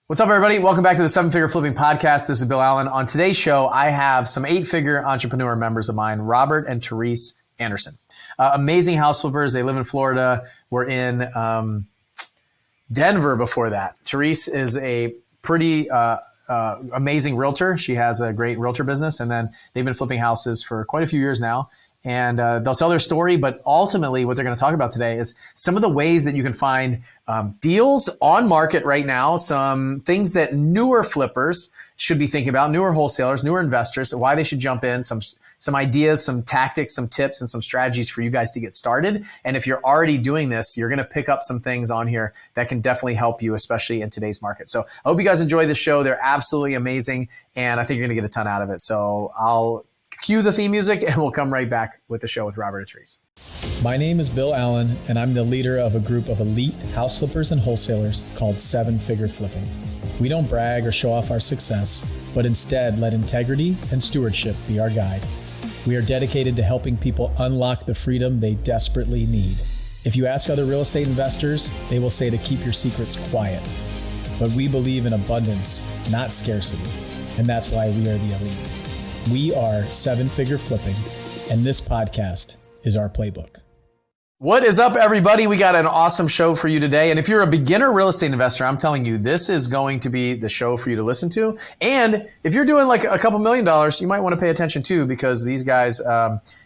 What's up, everybody? Welcome back to the Seven Figure Flipping Podcast. This is Bill Allen. On today's show, I have some eight-figure entrepreneur members of mine, Robert and Therese Anderson. Amazing house flippers. They live in Florida. We're in Denver before that. Therese is a pretty amazing realtor. She has a great realtor business, and then they've been flipping houses for quite a few years now. And they'll tell their story, but ultimately what they're going to talk about today is some of the ways that you can find deals on market right now, some things that newer flippers should be thinking about, newer wholesalers, newer investors, why they should jump in, some ideas, some tactics, some tips, and some strategies for you guys to get started. And if you're already doing this, you're going to pick up some things on here that can definitely help you, especially in today's market. So I hope you guys enjoy this show. They're absolutely amazing, and I think you're going to get a ton out of it. So I'll cue the theme music, and we'll come right back with the show with Robert and Therese. My name is Bill Allen, and I'm the leader of a group of elite house flippers and wholesalers called Seven Figure Flipping. We don't brag or show off our success, but instead let integrity and stewardship be our guide. We are dedicated to helping people unlock the freedom they desperately need. If you ask other real estate investors, they will say to keep your secrets quiet. But we believe in abundance, not scarcity, and that's why we are the elite. We are Seven Figure Flipping, and this podcast is our playbook. What is up, everybody? We got an awesome show for you today. And if you're a beginner real estate investor, I'm telling you, this is going to be the show for you to listen to. And if you're doing like a couple $1 million, you might want to pay attention too, because these guys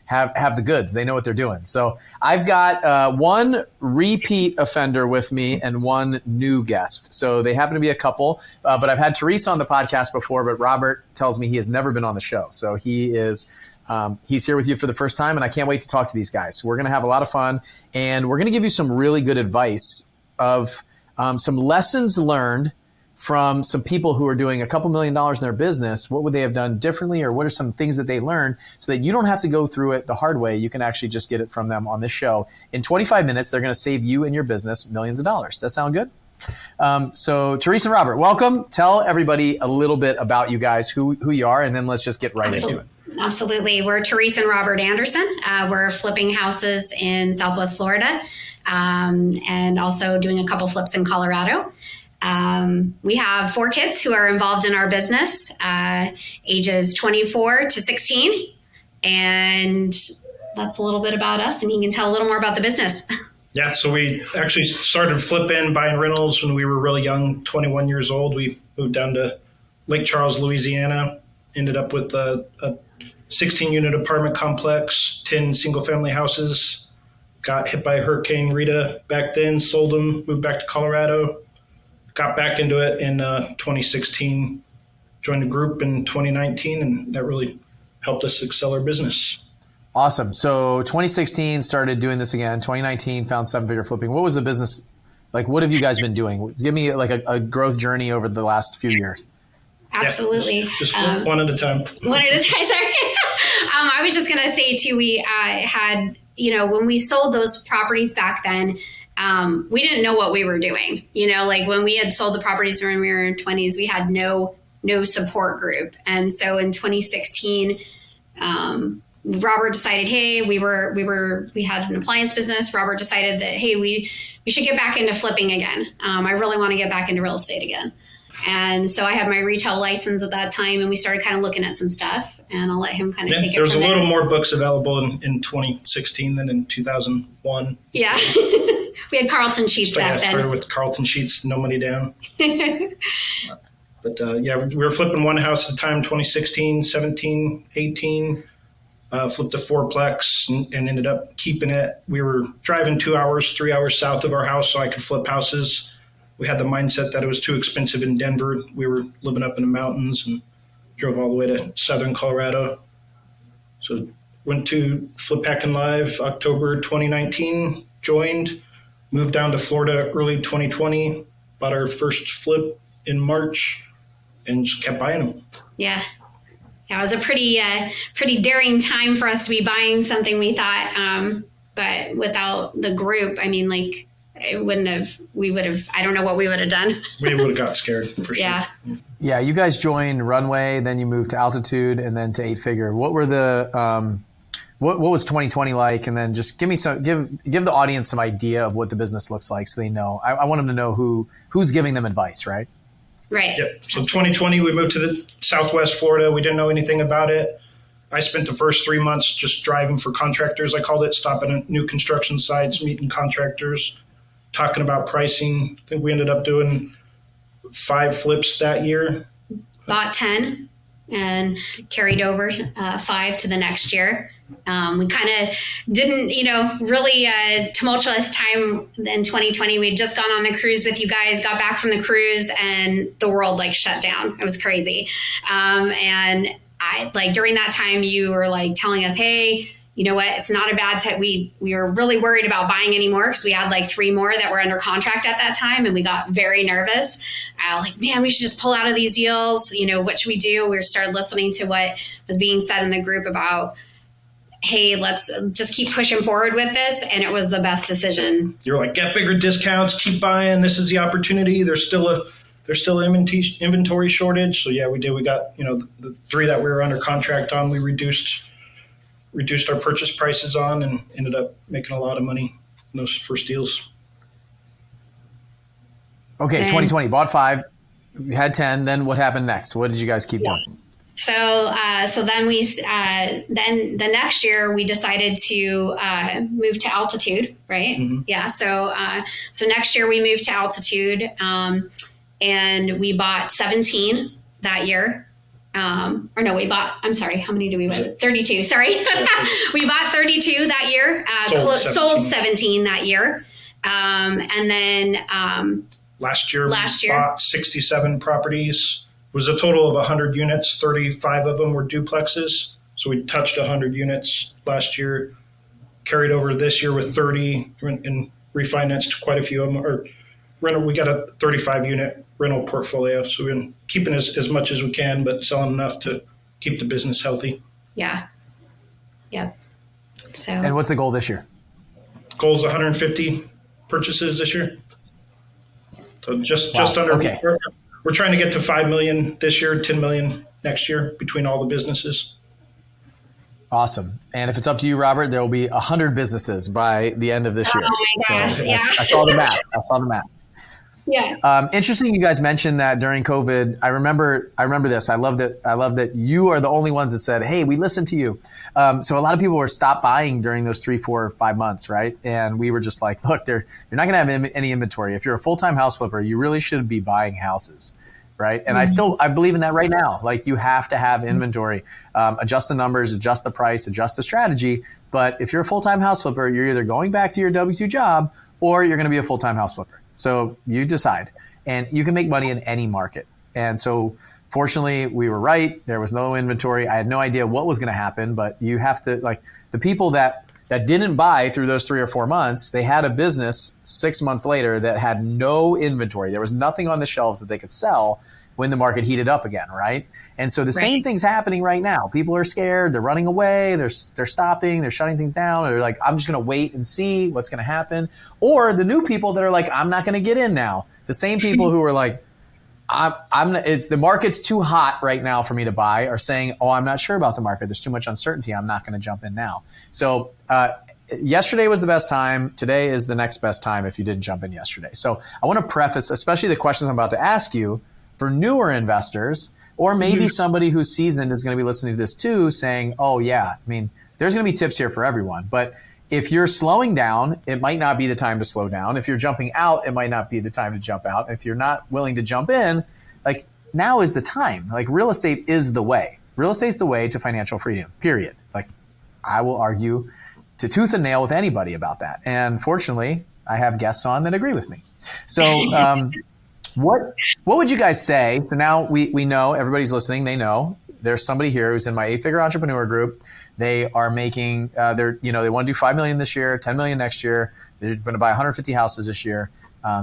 have the goods. They know what they're doing. So I've got one repeat offender with me and one new guest. So they happen to be a couple, but I've had Therese on the podcast before, but Robert tells me he has never been on the show. So he's here with you for the first time, and I can't wait to talk to these guys. We're going to have a lot of fun, and we're going to give you some really good advice of some lessons learned from some people who are doing a couple $1 million in their business. What would they have done differently, or what are some things that they learned so that you don't have to go through it the hard way? You can actually just get it from them on this show. In 25 minutes, they're going to save you and your business millions of dollars. That sound good? So Therese and Robert, welcome. Tell everybody a little bit about you guys, who you are, and then let's just get right into it. Absolutely. We're Therese and Robert Anderson. We're flipping houses in Southwest Florida, and also doing a couple flips in Colorado. We have 4 kids who are involved in our business, ages 24 to 16. And that's a little bit about us, and he can tell a little more about the business. Yeah, so we actually started flipping, buying rentals when we were really young, 21 years old. We moved down to Lake Charles, Louisiana, ended up with a 16-unit apartment complex, 10 single-family houses, got hit by Hurricane Rita back then, sold them, moved back to Colorado, got back into it in 2016, joined a group in 2019, and that really helped us excel our business. Awesome. So 2016 started doing this again. 2019 found Seven Figure Flipping. What was the business like? What have you guys been doing? Give me like a growth journey over the last few years. Absolutely. Yeah, just one at a time. One at a time. Sorry. I was just going to say too, we had, when we sold those properties back then, we didn't know what we were doing. Like when we had sold the properties when we were in our 20s, we had no support group. And so in 2016, Robert decided, hey, we had an appliance business. Robert decided that, hey, we should get back into flipping again. I really want to get back into real estate again. And so I had my retail license at that time, and we started kind of looking at some stuff, and I'll let him kind of take it from there. There was a little more books available in 2016 than in 2001. Yeah. We had Carlton sheets back then. I started with Carlton sheets, no money down. But we were flipping one house at a time, 2016, 17, 18. Flipped a 4-plex and ended up keeping it. We were driving 3 hours south of our house so I could flip houses. We had the mindset that it was too expensive in Denver. We were living up in the mountains and drove all the way to southern Colorado. So went to Flip Hacking Live October 2019, joined, moved down to Florida early 2020, bought our first flip in March, and just kept buying them. Yeah. It was a pretty daring time for us to be buying something we thought, but without the group, I mean, like I don't know what we would have done. We would have got scared for sure. Yeah. Yeah. You guys joined Runway, then you moved to Altitude and then to 8-Figure. What were the, what was 2020 like? And then just give the audience some idea of what the business looks like so they know. I want them to know who's giving them advice, right? Right. Yep. So 2020, we moved to the Southwest Florida. We didn't know anything about it. I spent the first 3 months just driving for contractors. I called it, stopping at new construction sites, meeting contractors, talking about pricing. I think we ended up doing 5 flips that year. Bought 10 and carried over 5 to the next year. We kind of didn't, really tumultuous time in 2020. We'd just gone on the cruise with you guys, got back from the cruise, and the world shut down. It was crazy. And I during that time, you were telling us, hey, you know what? It's not a bad time. We were really worried about buying anymore because we had 3 more that were under contract at that time, and we got very nervous. Man, we should just pull out of these deals. What should we do? We started listening to what was being said in the group about, hey, let's just keep pushing forward with this. And it was the best decision. You're get bigger discounts, keep buying. This is the opportunity. There's still an inventory shortage. So yeah, we did. We got, the 3 that we were under contract on, we reduced our purchase prices on and ended up making a lot of money in those first deals. Okay. 2020, bought 5, had 10. Then what happened next? What did you guys keep doing? So then then the next year we decided to move to altitude, right? Mm-hmm. Yeah. So next year we moved to altitude, and we bought 17 that year. I'm sorry, how many did we buy? 32. Sorry, we bought 32 that year. Sold 17 that year, and then last year we bought 67 properties. It was a total of 100 units. 35 of them were duplexes. So we touched 100 units last year, carried over this year with 30 and refinanced quite a few of them. Or rental, we got a 35 unit rental portfolio. So we've been keeping as much as we can, but selling enough to keep the business healthy. Yeah. Yep. So. And what's the goal this year? Goal is 150 purchases this year. So just under. Okay. We're trying to get to 5 million this year, 10 million next year between all the businesses. Awesome. And if it's up to you, Robert, there will be 100 businesses by the end of this year. Oh my gosh, so yeah. I saw the map. Yeah. Interesting. You guys mentioned that during COVID. I remember this. I love that you are the only ones that said, "Hey, we listened to you." So a lot of people were stopped buying during those 3, 4, 5 months, right? And we were just like, "Look, you're not going to have any inventory. If you're a full-time house flipper, you really should be buying houses." Right. And I believe in that right now. You have to have inventory, adjust the numbers, adjust the price, adjust the strategy. But if you're a full-time house flipper, you're either going back to your W-2 job or you're going to be a full-time house flipper. So you decide, and you can make money in any market. And so fortunately we were right. There was no inventory. I had no idea what was going to happen, but you have to the people that didn't buy through those 3 or 4 months, they had a business 6 months later that had no inventory. There was nothing on the shelves that they could sell when the market heated up again, right? And so the same thing's happening right now. People are scared. They're running away. They're stopping. They're shutting things down. They're like, I'm just going to wait and see what's going to happen. Or the new people that are like, I'm not going to get in now. The same people who are like, the market's too hot right now for me to buy are saying, oh, I'm not sure about the market. There's too much uncertainty. I'm not going to jump in now. So yesterday was the best time. Today is the next best time if you didn't jump in yesterday. So I want to preface, especially the questions I'm about to ask you, for newer investors, or maybe somebody who's seasoned is going to be listening to this too, saying, oh yeah, there's going to be tips here for everyone. But if you're slowing down, it might not be the time to slow down. If you're jumping out, it might not be the time to jump out. If you're not willing to jump in, now is the time. Real estate is the way. Real estate is the way to financial freedom, period. I will argue to tooth and nail with anybody about that. And fortunately, I have guests on that agree with me. So what would you guys say? So now we know, everybody's listening, they know there's somebody here who's in my 8-figure entrepreneur group. They are making, they want to do 5 million this year, 10 million next year. They're going to buy 150 houses this year.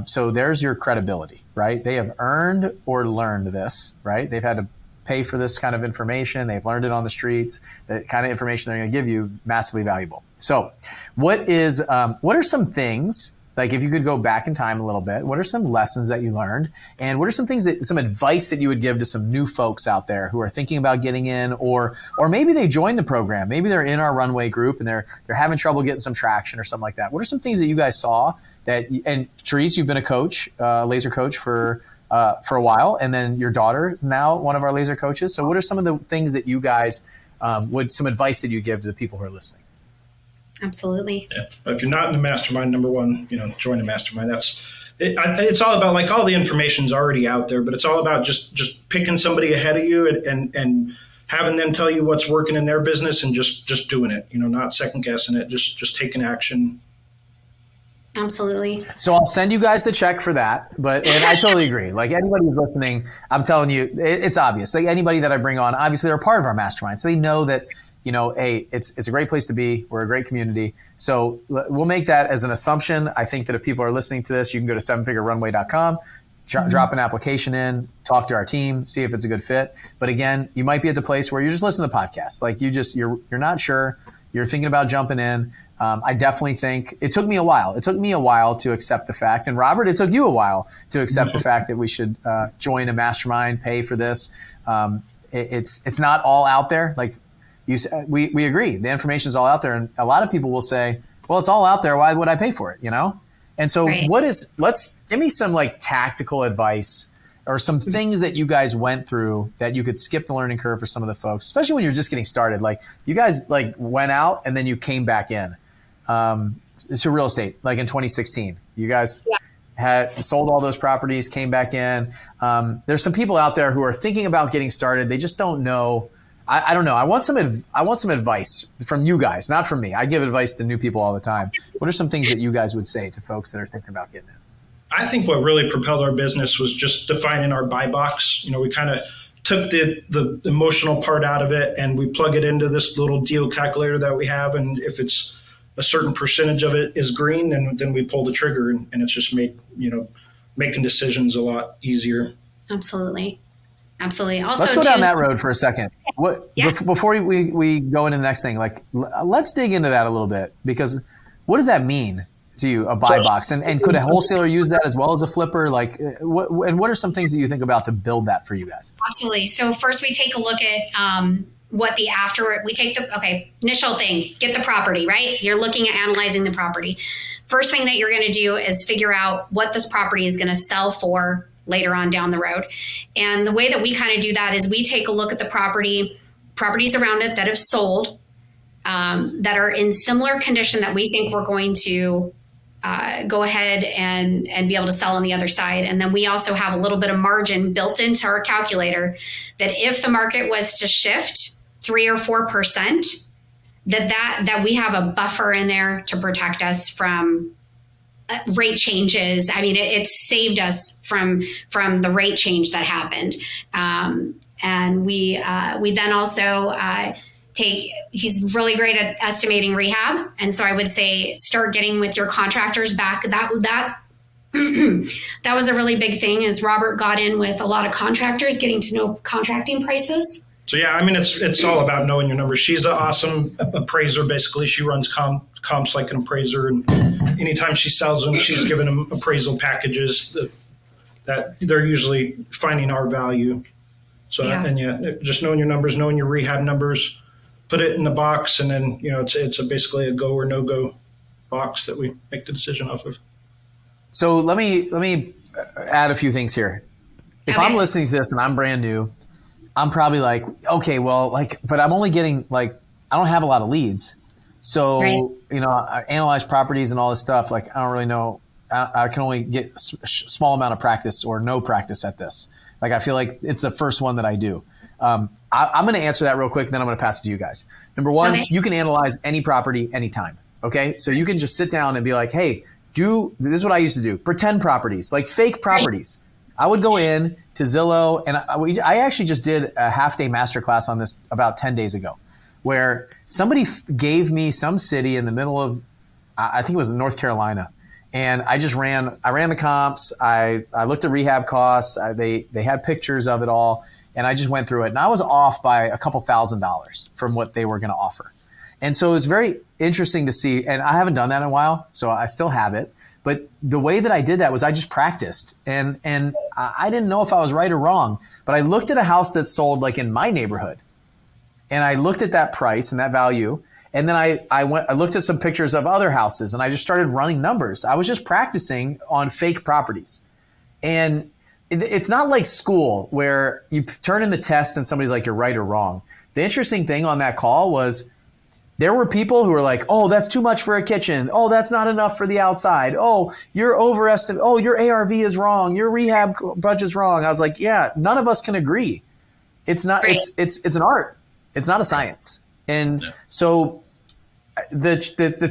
So there's your credibility, right? They have earned or learned this, right? They've had to pay for this kind of information. They've learned it on the streets. The kind of information they're going to give you, massively valuable. So what are some things, if you could go back in time a little bit, what are some lessons that you learned? And what are some advice that you would give to some new folks out there who are thinking about getting in, or maybe they joined the program, maybe they're in our runway group and they're having trouble getting some traction or something like that. What are some things that you guys saw and Therese, you've been a coach, laser coach for for a while, and then your daughter is now one of our laser coaches. So what are some of the things that you guys some advice that you give to the people who are listening? Absolutely. Yeah. If you're not in the mastermind, number one, join the mastermind. It's all about, like, all the information's already out there, but it's all about just picking somebody ahead of you and having them tell you what's working in their business and just doing it, not second guessing it, just taking action. Absolutely. So I'll send you guys the check for that. And I totally agree. Like, anybody who's listening, I'm telling you, it's obvious. Like, anybody that I bring on, obviously they're a part of our mastermind. So they know that, hey, it's a great place to be. We're a great community. So we'll make that as an assumption. I think that if people are listening to this, you can go to sevenfigurerunway.com, drop an application in, talk to our team, see if it's a good fit. But again, you might be at the place where you're just listening to the podcast. Like, you're not sure. You're thinking about jumping in. I definitely think it took me a while. It took me a while to accept the fact. And Robert, it took you a while to accept the fact that we should join a mastermind, pay for this. It's not all out there. Like we agree. The information is all out there. And a lot of people will say, well, it's all out there. Why would I pay for it? And so Right. let's give me some like tactical advice or some things that you guys went through that you could skip the learning curve for some of the folks, especially when you're just getting started. Like, you guys like went out and then you came back in to real estate, like in 2016. You guys had sold all those properties, came back in. There's some people out there who are thinking about getting started. They just don't know. I don't know. I want some advice from you guys, not from me. I give advice to new people all the time. What are some things that you guys would say to folks that are thinking about getting in? I think what really propelled our business was just defining our buy box. We kind of took the emotional part out of it and we plug it into this little deal calculator that we have. And if it's a certain percentage of it is green, then we pull the trigger, and it's just making decisions a lot easier. Absolutely. Also, let's go down that road for a second. Before we go into the next thing, like, let's dig into that a little bit, because what does that mean to you, a buy box? And could a wholesaler use that as well as a flipper? Like, what are some things that you think about to build that for you guys? Absolutely. So first we take a look at initial thing, get the property, right? You're looking at analyzing the property. First thing that you're going to do is figure out what this property is going to sell for later on down the road. And the way that we kind of do that is we take a look at the properties around it that have sold, that are in similar condition that we think we're going to go ahead and be able to sell on the other side. And then we also have a little bit of margin built into our calculator that if the market was to shift 3 or 4%, that we have a buffer in there to protect us from rate changes. I mean, it saved us from the rate change that happened. And we then also he's really great at estimating rehab. And so I would say start getting with your contractors back. That was a really big thing, is Robert got in with a lot of contractors, getting to know contracting prices. So yeah, I mean, it's all about knowing your numbers. She's an awesome appraiser. Basically, she runs comps like an appraiser, and anytime she sells them, she's giving them appraisal packages that they're usually finding our value. So just knowing your numbers, knowing your rehab numbers, put it in the box, and then it's basically a go or no go box that we make the decision off of. So let me add a few things here. If I'm listening to this and I'm brand new, I'm probably like, okay, well, but I'm only getting I don't have a lot of leads. So, right. I analyze properties and all this stuff. Like, I don't really know. I can only get a small amount of practice or no practice at this. Like, I feel like it's the first one that I do. I'm going to answer that real quick, and then I'm going to pass it to you guys. Number one, you can analyze any property anytime. Okay. So you can just sit down and be like, hey, this is what I used to do. Pretend properties, like fake properties. Right. I would go in to Zillow, and I actually just did a half-day masterclass on this about 10 days ago, where somebody gave me some city in the middle of, I think it was North Carolina, and I ran the comps. I looked at rehab costs. They had pictures of it all, and I just went through it, and I was off by a couple $1,000s from what they were going to offer. And so it was very interesting to see, and I haven't done that in a while, so I still have it. But the way that I did that was I just practiced, and I didn't know if I was right or wrong, but I looked at a house that sold like in my neighborhood, and I looked at that price and that value, and then I looked at some pictures of other houses, and I just started running numbers. I was just practicing on fake properties. And it's not like school where you turn in the test and somebody's like, you're right or wrong. The interesting thing on that call was there were people who were like, oh, that's too much for a kitchen. Oh, that's not enough for the outside. Oh, you're overestimating. Oh, your ARV is wrong. Your rehab budget's wrong. I was like, yeah, none of us can agree. It's not, Right. it's an art. It's not a science. And so the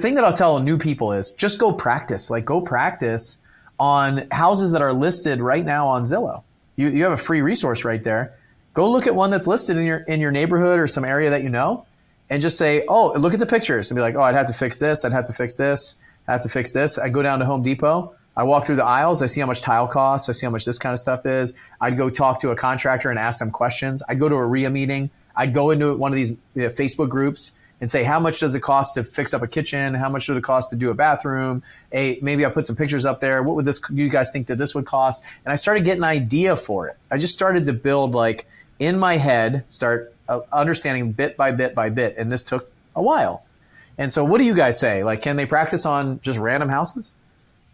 thing that I'll tell new people is just go practice. Like go practice on houses that are listed right now on Zillow. You have a free resource right there. Go look at one that's listed in your neighborhood or some area that you know, and just say, oh, look at the pictures and be like, oh, I'd have to fix this. I'd have to fix this. I have to fix this. I go down to Home Depot. I walk through the aisles. I see how much tile costs. I see how much this kind of stuff is. I'd go talk to a contractor and ask them questions. I'd go to a RIA meeting. I'd go into one of these Facebook groups and say, how much does it cost to fix up a kitchen? How much does it cost to do a bathroom? Hey, maybe I'll put some pictures up there. What would do you guys think that this would cost? And I started getting an idea for it. I just started to build like in my head, start understanding bit by bit by bit. And this took a while. And so what do you guys say? Like, can they practice on just random houses?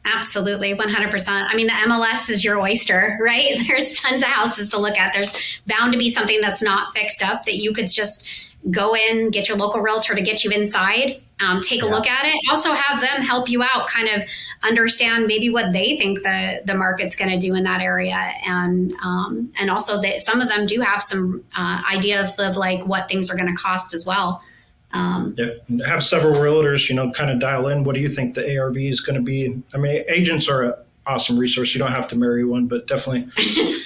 Absolutely, 100%. I mean, the MLS is your oyster, right? There's tons of houses to look at. There's bound to be something that's not fixed up that you could just go in, get your local realtor to get you inside, take a look at it. Also have them help you out, kind of understand maybe what they think the market's going to do in that area. And also that some of them do have some ideas of like what things are going to cost as well. Have several realtors, kind of dial in. What do you think the ARV is going to be? I mean, agents are an awesome resource. You don't have to marry one, but definitely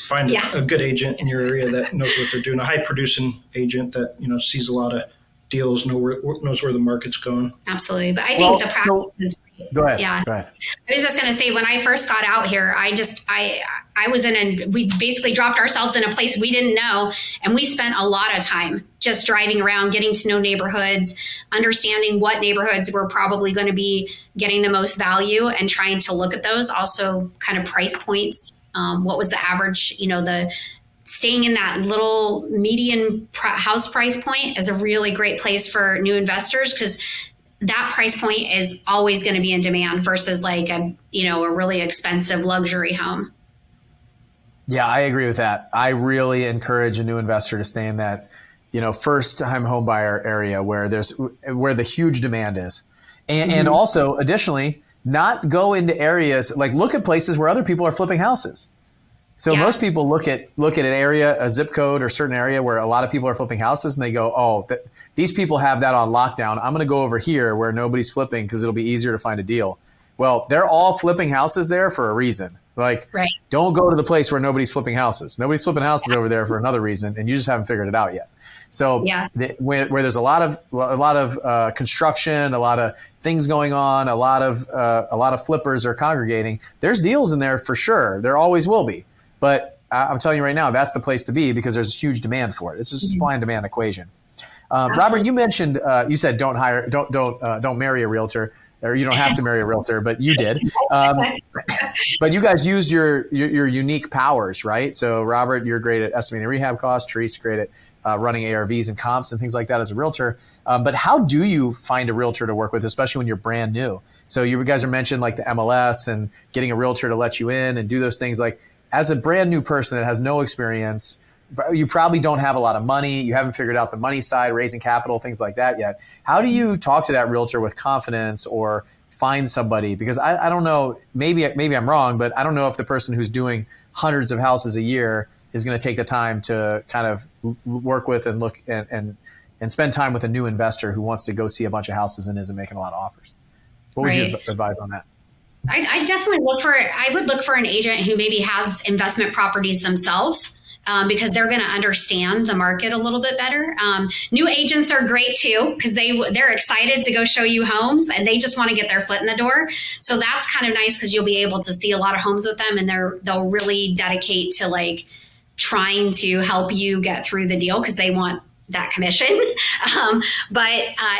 find a good agent in your area that knows what they're doing. A high producing agent that, sees a lot of deals, knows where the market's going. Absolutely. But I think the practice is Go ahead. Yeah. Go ahead. I was just going to say, when I first got out here, we basically dropped ourselves in a place we didn't know. And we spent a lot of time just driving around, getting to know neighborhoods, understanding what neighborhoods were probably going to be getting the most value and trying to look at those. Also kind of price points. What was the average, staying in that little median house price point is a really great place for new investors, because that price point is always going to be in demand versus like a really expensive luxury home. Yeah, I agree with that. I really encourage a new investor to stay in that, first time home buyer area where the huge demand is. And also additionally, not go into areas like look at places where other people are flipping houses. So most people look at an area, a zip code or certain area where a lot of people are flipping houses, and they go, oh, these people have that on lockdown. I'm going to go over here where nobody's flipping because it'll be easier to find a deal. Well, they're all flipping houses there for a reason. Like, Don't go to the place where nobody's flipping houses. Nobody's flipping houses over there for another reason, and you just haven't figured it out yet. So where there's a lot of construction, a lot of things going on, a lot of flippers are congregating. There's deals in there for sure. There always will be. But I'm telling you right now, that's the place to be because there's a huge demand for it. It's just a supply and demand equation. Robert, you mentioned you said don't marry a realtor, or you don't have to marry a realtor, but you did. But you guys used your unique powers, right? So Robert, you're great at estimating rehab costs. Therese, great at running ARVs and comps and things like that as a realtor. But how do you find a realtor to work with, especially when you're brand new? So you guys are mentioned like the MLS and getting a realtor to let you in and do those things. Like, as a brand new person that has no experience, you probably don't have a lot of money. You haven't figured out the money side, raising capital, things like that yet. How do you talk to that realtor with confidence or find somebody? Because I don't know, maybe I'm wrong, but I don't know if the person who's doing hundreds of houses a year is going to take the time to kind of work with and look and spend time with a new investor who wants to go see a bunch of houses and isn't making a lot of offers. What would you advise on that? I definitely would look for an agent who maybe has investment properties themselves, because they're going to understand the market a little bit better. New agents are great too, because they're excited to go show you homes and they just want to get their foot in the door. So that's kind of nice because you'll be able to see a lot of homes with them, and they'll really dedicate to like trying to help you get through the deal because they want that commission. But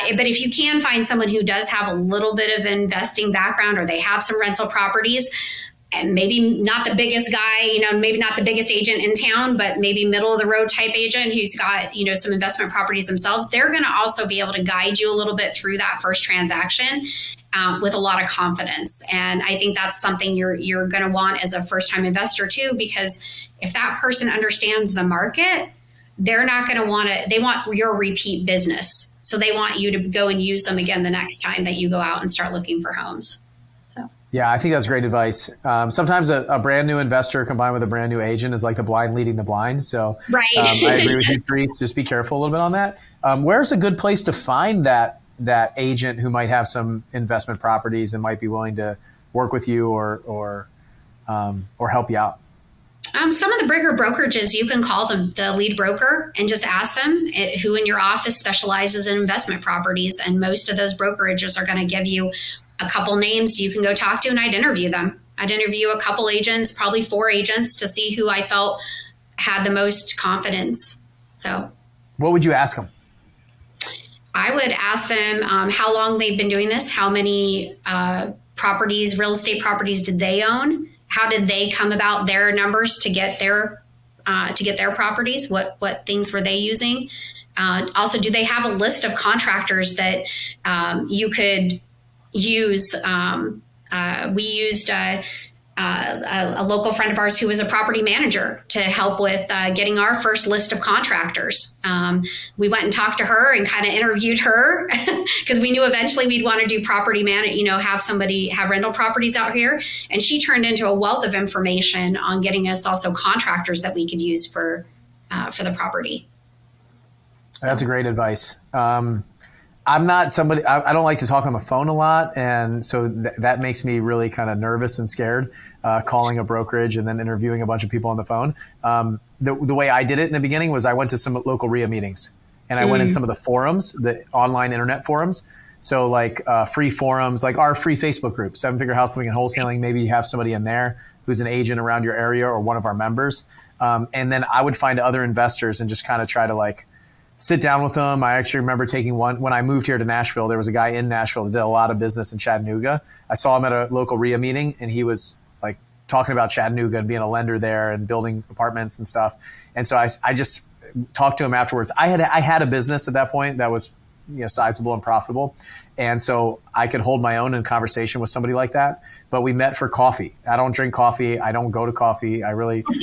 if you can find someone who does have a little bit of investing background, or they have some rental properties, and maybe not the biggest guy, maybe not the biggest agent in town, but maybe middle of the road type agent who's got, some investment properties themselves, they're going to also be able to guide you a little bit through that first transaction with a lot of confidence. And I think that's something you're going to want as a first-time investor too, because if that person understands the market, they're not going to they want your repeat business. So they want you to go and use them again the next time that you go out and start looking for homes. So. Yeah, I think that's great advice. Sometimes a brand new investor combined with a brand new agent is like the blind leading the blind. So right. I agree with you, Therese. Just be careful a little bit on that. Where's a good place to find that agent who might have some investment properties and might be willing to work with you or help you out? Some of the bigger brokerages, you can call them the lead broker and just ask them who in your office specializes in investment properties. And most of those brokerages are going to give you a couple names you can go talk to, and I'd interview them. I'd interview a couple agents, probably 4 agents, to see who I felt had the most confidence. So what would you ask them? I would ask them how long they've been doing this, how many real estate properties did they own? How did they come about their numbers to get their properties? What things were they using? Also, do they have a list of contractors that you could use? We used a local friend of ours who was a property manager to help with getting our first list of contractors. We went and talked to her and kind of interviewed her because we knew eventually we'd want to do property have rental properties out here. And she turned into a wealth of information on getting us also contractors that we could use for the property. That's a great advice. I'm not somebody, I don't like to talk on the phone a lot. And so that makes me really kind of nervous and scared, calling a brokerage and then interviewing a bunch of people on the phone. The way I did it in the beginning was I went to some local RIA meetings and I went in some of the forums, the online internet forums. So like free forums, like our free Facebook group, 7-Figure House Flipping and Wholesaling. Maybe you have somebody in there who's an agent around your area or one of our members. And then I would find other investors and just kind of try to sit down with them. I actually remember taking one when I moved here to Nashville. There was a guy in Nashville that did a lot of business in Chattanooga. I saw him at a local RIA meeting and he was talking about Chattanooga and being a lender there and building apartments and stuff. And so I just talked to him afterwards. I had a business at that point that was sizable and profitable. And so I could hold my own in conversation with somebody like that. But we met for coffee. I don't drink coffee. I don't go to coffee.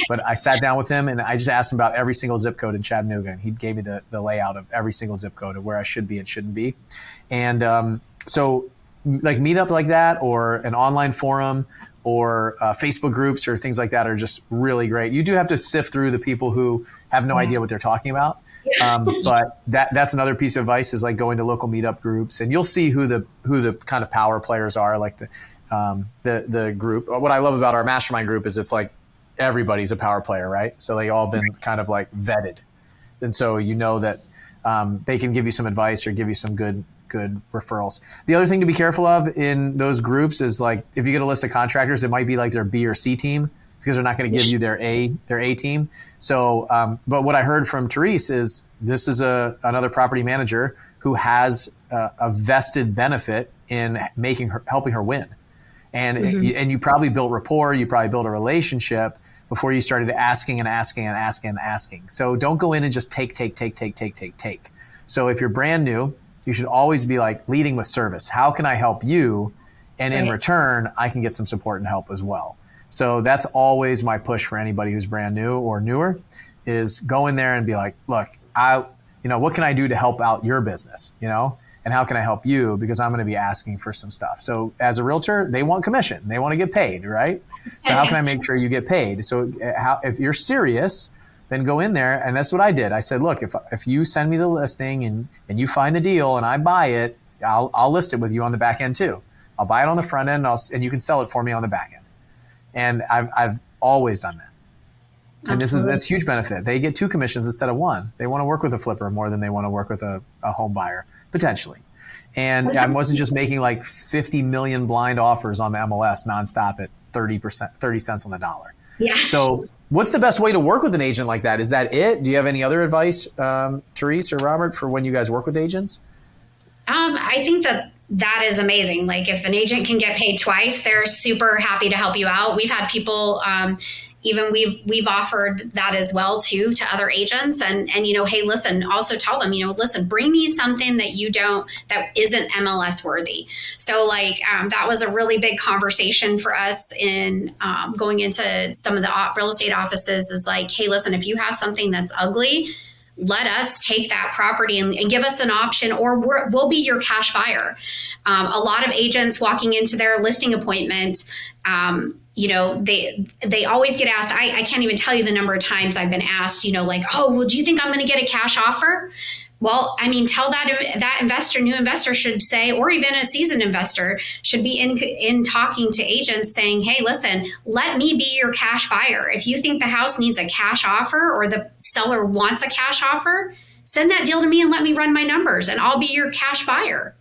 But I sat down with him and I just asked him about every single zip code in Chattanooga. And he gave me the layout of every single zip code of where I should be and shouldn't be. And so meet up like that or an online forum or Facebook groups or things like that are just really great. You do have to sift through the people who have no idea what they're talking about. But that's another piece of advice is going to local meetup groups and you'll see who the kind of power players are, like the group. What I love about our mastermind group is it's like everybody's a power player, right? So they all been kind of vetted. And so that they can give you some advice or give you some good referrals. The other thing to be careful of in those groups is if you get a list of contractors, it might be their B or C team, because they're not going to give you their A team. So, but what I heard from Therese is this is another property manager who has a vested benefit in helping her win. And and you probably built rapport, you probably built a relationship before you started asking and asking and asking and asking. So don't go in and just take. So if you're brand new, you should always be leading with service. How can I help you? And in return, I can get some support and help as well. So that's always my push for anybody who's brand new or newer is go in there and be like, look, what can I do to help out your business, and how can I help you? Because I'm going to be asking for some stuff. So as a realtor, they want commission. They want to get paid, right? So how can I make sure you get paid? So if you're serious, then go in there. And that's what I did. I said, look, if you send me the listing and you find the deal and I buy it, I'll list it with you on the back end too. I'll buy it on the front end and you can sell it for me on the back end. And I've always done that. And that's a huge benefit. They get 2 commissions instead of 1. They want to work with a flipper more than they want to work with a home buyer, potentially. And I wasn't just making 50 million blind offers on the MLS nonstop at 30 cents on the dollar. Yeah. So what's the best way to work with an agent like that? Is that it? Do you have any other advice, Therese or Robert, for when you guys work with agents? I think that that is amazing. Like if an agent can get paid twice, they're super happy to help you out. We've had people, even we've offered that as well too to other agents, and hey, listen, also tell them, listen, bring me something that that isn't MLS worthy. So like that was a really big conversation for us in going into some of the real estate offices, is like, hey, listen, if you have something that's ugly, let us take that property and give us an option, or we'll be your cash buyer. A lot of agents walking into their listing appointments, they always get asked, I can't even tell you the number of times I've been asked, like, oh, well, do you think I'm going to get a cash offer? Well, I mean, tell that investor, new investor should say, or even a seasoned investor should be in talking to agents saying, hey, listen, let me be your cash buyer. If you think the house needs a cash offer or the seller wants a cash offer, send that deal to me and let me run my numbers and I'll be your cash buyer.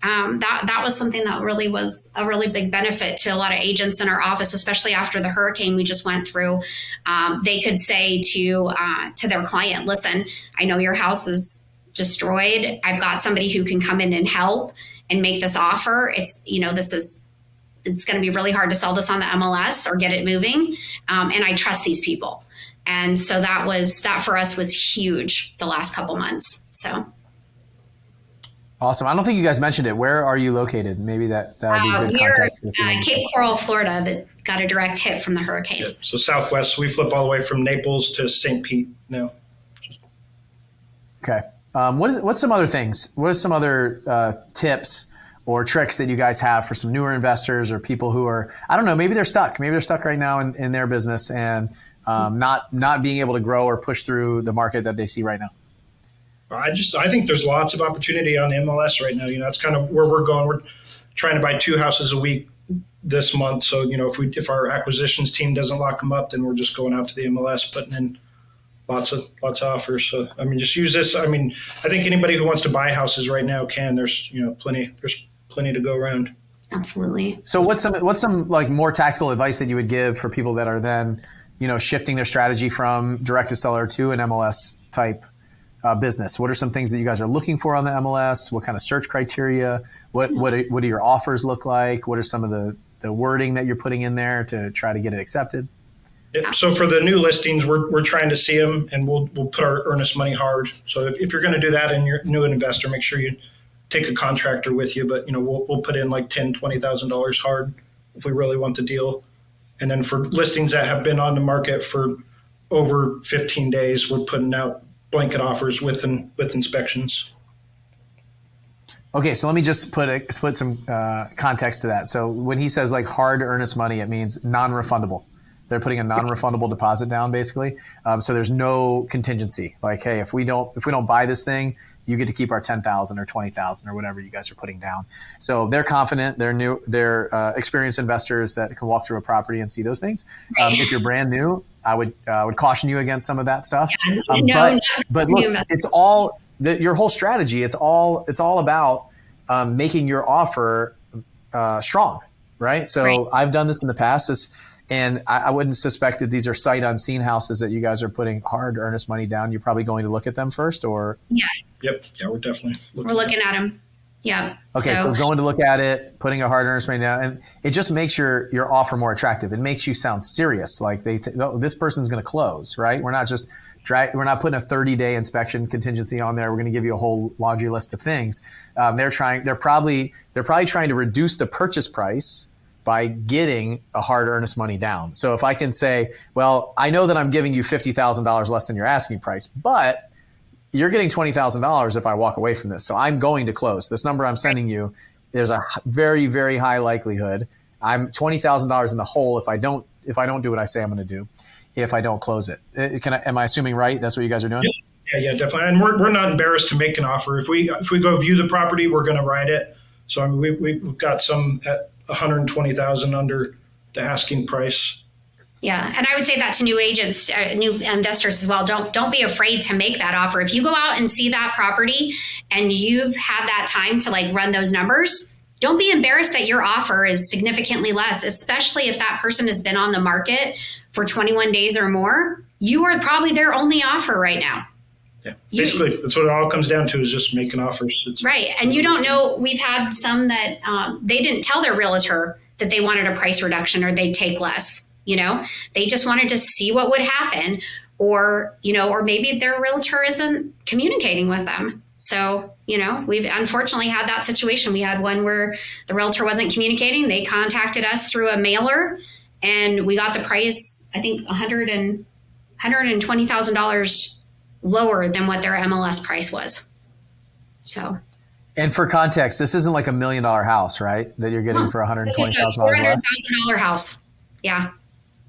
That was something that really was a really big benefit to a lot of agents in our office, especially after the hurricane we just went through. They could say to their client, listen, I know your house is destroyed. I've got somebody who can come in and help and make this offer. It's going to be really hard to sell this on the MLS or get it moving. And I trust these people. And so that for us was huge the last couple months. So. Awesome. I don't think you guys mentioned it. Where are you located? Maybe that would be good context. We're Cape Coral, Florida, that got a direct hit from the hurricane. Yeah. So Southwest, we flip all the way from Naples to St. Pete now. Okay. What's some other things? What are some other tips or tricks that you guys have for some newer investors or people who are, I don't know, maybe they're stuck. Maybe they're stuck right now in their business and not being able to grow or push through the market that they see right now. I think there's lots of opportunity on MLS right now. That's kind of where we're going. We're trying to buy 2 houses a week this month. So, if our acquisitions team doesn't lock them up, then we're just going out to the MLS, putting in lots of offers. So, just use this. I think anybody who wants to buy houses right now can. There's, plenty to go around. Absolutely. So what's some like more tactical advice that you would give for people that are then, shifting their strategy from direct to seller to an MLS type business? What are some things that you guys are looking for on the MLS? What kind of search criteria? What do your offers look like? What are some of the wording that you're putting in there to try to get it accepted? Yeah, so for the new listings, we're trying to see them, and we'll put our earnest money hard. So if you're going to do that and you're a new investor, make sure you take a contractor with you. But we'll put in like $10,000, $20,000 hard if we really want the deal. And then for listings that have been on the market for over 15 days, we're putting out blanket offers with inspections. Okay, so let me just put some context to that. So when he says like hard earnest money, it means non-refundable. They're putting a non-refundable deposit down, basically. So there's no contingency. Like, hey, if we don't buy this thing, you get to keep our $10,000 or $20,000 or whatever you guys are putting down. So they're confident. They're experienced investors that can walk through a property and see those things. If you're brand new, I would caution you against some of that stuff. But look, it's all your whole strategy. It's all about making your offer strong, right? So right. I've done this in the past. And I wouldn't suspect that these are sight unseen houses that you guys are putting hard earnest money down. You're probably going to look at them first, or yeah. Yep. Yeah, we're definitely looking at them. Yeah. Okay, so going to look at it, putting a hard earnest money down, and it just makes your offer more attractive. It makes you sound serious, like this person's going to close, right? We're not just we're not putting a 30-day inspection contingency on there. We're going to give you a whole laundry list of things. They're probably trying to reduce the purchase price by getting a hard earnest money down. So if I can say, well, I know that I'm giving you $50,000 less than your asking price, but you're getting $20,000 if I walk away from this. So I'm going to close. This number I'm sending you, there's a very, very high likelihood I'm $20,000 in the hole if I don't do what I say I'm going to do, if I don't close it. Am I assuming right? That's what you guys are doing? Yeah, definitely. And we're not embarrassed to make an offer. If we go view the property, we're going to write it. So we've got some at $120,000 under the asking price. Yeah, and I would say that to new agents, new investors as well. Don't be afraid to make that offer. If you go out and see that property and you've had that time to like run those numbers, don't be embarrassed that your offer is significantly less, especially if that person has been on the market for 21 days or more. You are probably their only offer right now. Yeah. Basically, that's what it all comes down to, is just making offers. Right. And you don't know, we've had some that they didn't tell their realtor that they wanted a price reduction or they'd take less. They just wanted to see what would happen, or maybe their realtor isn't communicating with them. So, we've unfortunately had that situation. We had one where the realtor wasn't communicating. They contacted us through a mailer, and we got the price, I think $120,000 lower than what their MLS price was. So. And for context, this isn't like $1 million house, right? That you're getting for $120,000 This is a $400,000 house. Yeah.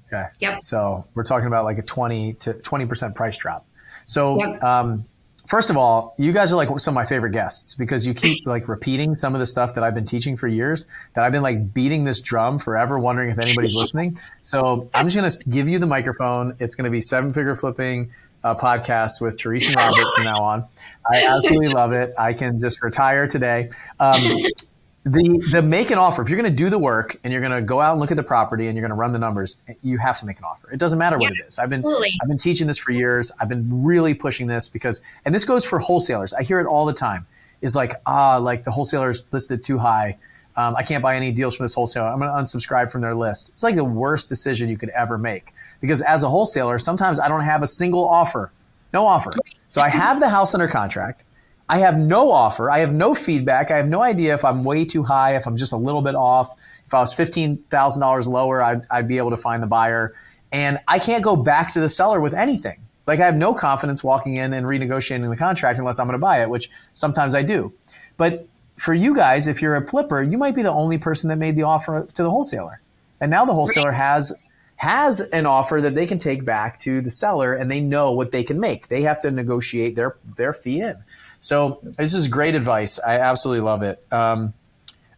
Okay. Yep. So we're talking about like a 20% price drop. So, Yep. First of all, you guys are like some of my favorite guests, because you keep like repeating some of the stuff that I've been teaching for years, that I've been like beating this drum forever, wondering if anybody's listening. So I'm just going to give you the microphone. It's going to be 7-Figure Flipping podcast with Therese and Robert from now on. I absolutely love it. I can just retire today. The make an offer. If you're going to do the work and you're going to go out and look at the property and you're going to run the numbers, you have to make an offer. It doesn't matter what it is. I've been teaching this for years. I've been really pushing this because, and this goes for wholesalers. I hear it all the time. Is like the wholesaler's listed too high. I can't buy any deals from this wholesaler. I'm going to unsubscribe from their list. It's like the worst decision you could ever make, because as a wholesaler, sometimes I don't have a single offer, no offer. So I have the house under contract. I have no offer. I have no feedback. I have no idea if I'm way too high, if I'm just a little bit off. If I was $15,000 lower, I'd be able to find the buyer. And I can't go back to the seller with anything. Like, I have no confidence walking in and renegotiating the contract unless I'm going to buy it, which sometimes I do. But for you guys, if you're a flipper, you might be the only person that made the offer to the wholesaler. And now the wholesaler has an offer that they can take back to the seller, and they know what they can make. They have to negotiate their fee in. So this is great advice. I absolutely love it.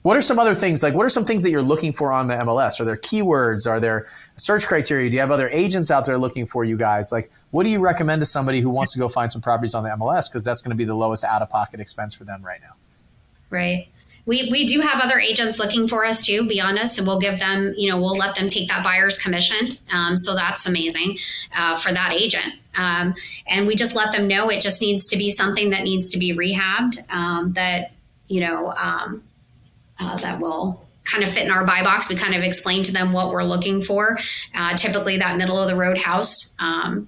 What are some other things? Like, what are some things that you're looking for on the MLS? Are there keywords? Are there search criteria? Do you have other agents out there looking for you guys? Like, what do you recommend to somebody who wants to go find some properties on the MLS? Because that's going to be the lowest out-of-pocket expense for them right now. Right. We do have other agents looking for us too, be honest, and we'll give them, we'll let them take that buyer's commission. So that's amazing for that agent. And we just let them know it just needs to be something that needs to be rehabbed, that will kind of fit in our buy box. We kind of explain to them what we're looking for. Typically that middle of the road house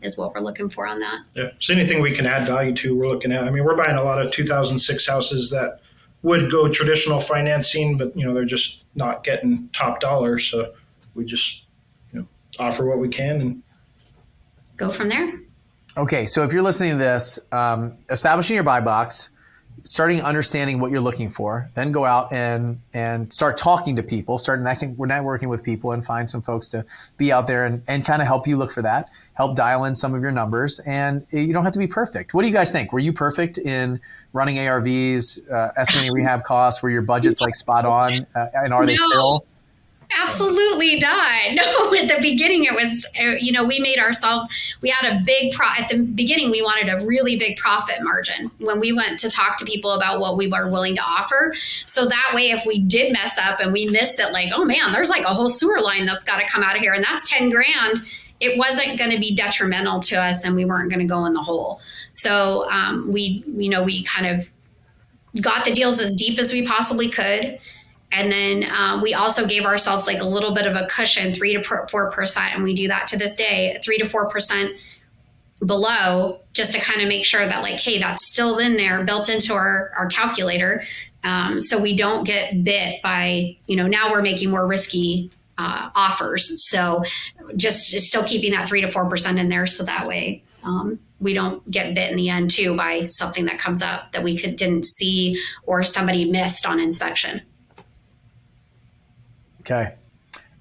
is what we're looking for on that. Yeah. So anything we can add value to, we're looking at. I mean, we're buying a lot of 2006 houses that would go traditional financing, but they're just not getting top dollar. So we just offer what we can and go from there. Okay, so if you're listening to this, establishing your buy box, starting understanding what you're looking for, then go out and start talking to people, start networking with people, and find some folks to be out there and kind of help you look for that, help dial in some of your numbers. And you don't have to be perfect. What do you guys think? Were you perfect in running ARVs, estimating rehab costs? Were your budgets like spot on? And are they still? Absolutely not. No, at the beginning it was, we made ourselves, we had a big at the beginning, we wanted a really big profit margin when we went to talk to people about what we were willing to offer. So that way, if we did mess up and we missed it, like, oh man, there's like a whole sewer line that's got to come out of here, and that's 10 grand. It wasn't going to be detrimental to us, and we weren't going to go in the hole. So we kind of got the deals as deep as we possibly could. And then we also gave ourselves like a little bit of a cushion, 3 to 4%. And we do that to this day, 3 to 4% below, just to kind of make sure that, like, hey, that's still in there, built into our calculator. So we don't get bit by, now we're making more risky offers. So just still keeping that 3 to 4% in there. So that way we don't get bit in the end too by something that comes up that we didn't see or somebody missed on inspection. Okay.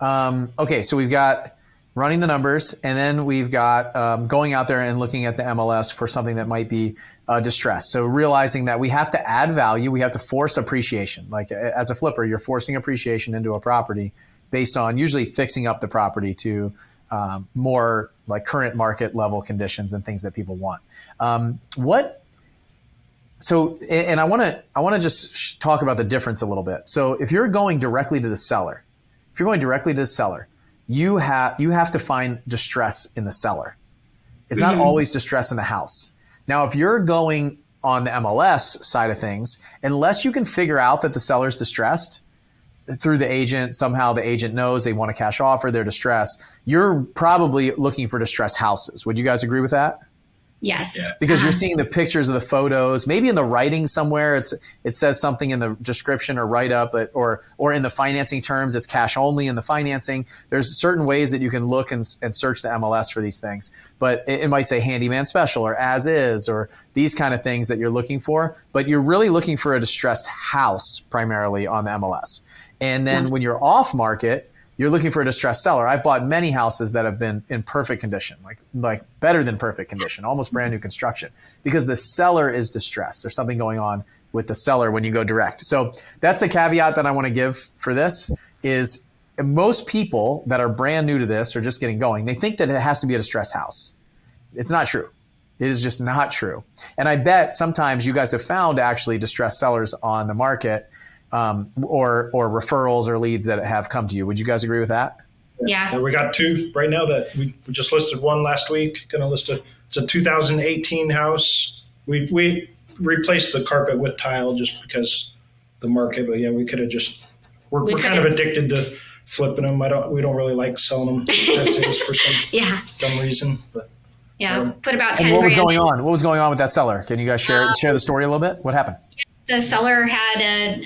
Okay. So we've got running the numbers, and then we've got going out there and looking at the MLS for something that might be distressed. So realizing that we have to add value, we have to force appreciation. Like, as a flipper, you're forcing appreciation into a property based on usually fixing up the property to more like current market level conditions and things that people want. So, and I want to just talk about the difference a little bit. So if you're going directly to the seller, you have to find distress in the seller. It's not always distress in the house. Now, if you're going on the MLS side of things, unless you can figure out that the seller's distressed through the agent, somehow the agent knows they want a cash offer, they're distressed, you're probably looking for distressed houses. Would you guys agree with that? Yes. Yeah. Because you're seeing the pictures of the photos, maybe in the writing somewhere, it says something in the description or write-up, or in the financing terms, it's cash only in the financing. There's certain ways that you can look and search the MLS for these things. But it might say handyman special or as is or these kind of things that you're looking for. But you're really looking for a distressed house primarily on the MLS. And then when you're off market, you're looking for a distressed seller. I've bought many houses that have been in perfect condition, like better than perfect condition, almost brand new construction, because the seller is distressed. There's something going on with the seller when you go direct. So that's the caveat that I want to give for this is most people that are brand new to this or just getting going, they think that it has to be a distressed house. It's not true. It is just not true. And I bet sometimes you guys have found actually distressed sellers on the market, or referrals or leads that have come to you. Would you guys agree with that? Yeah. We got 2 right now that we just listed one last week. Going to list it's a 2018 house. We replaced the carpet with tile just because the market. But yeah, we could have just. We're kind of addicted to flipping them. We don't really like selling them as is for some dumb reason. But put about 10 and what was grand. going on? What was going on with that seller? Can you guys share the story a little bit? What happened? The seller had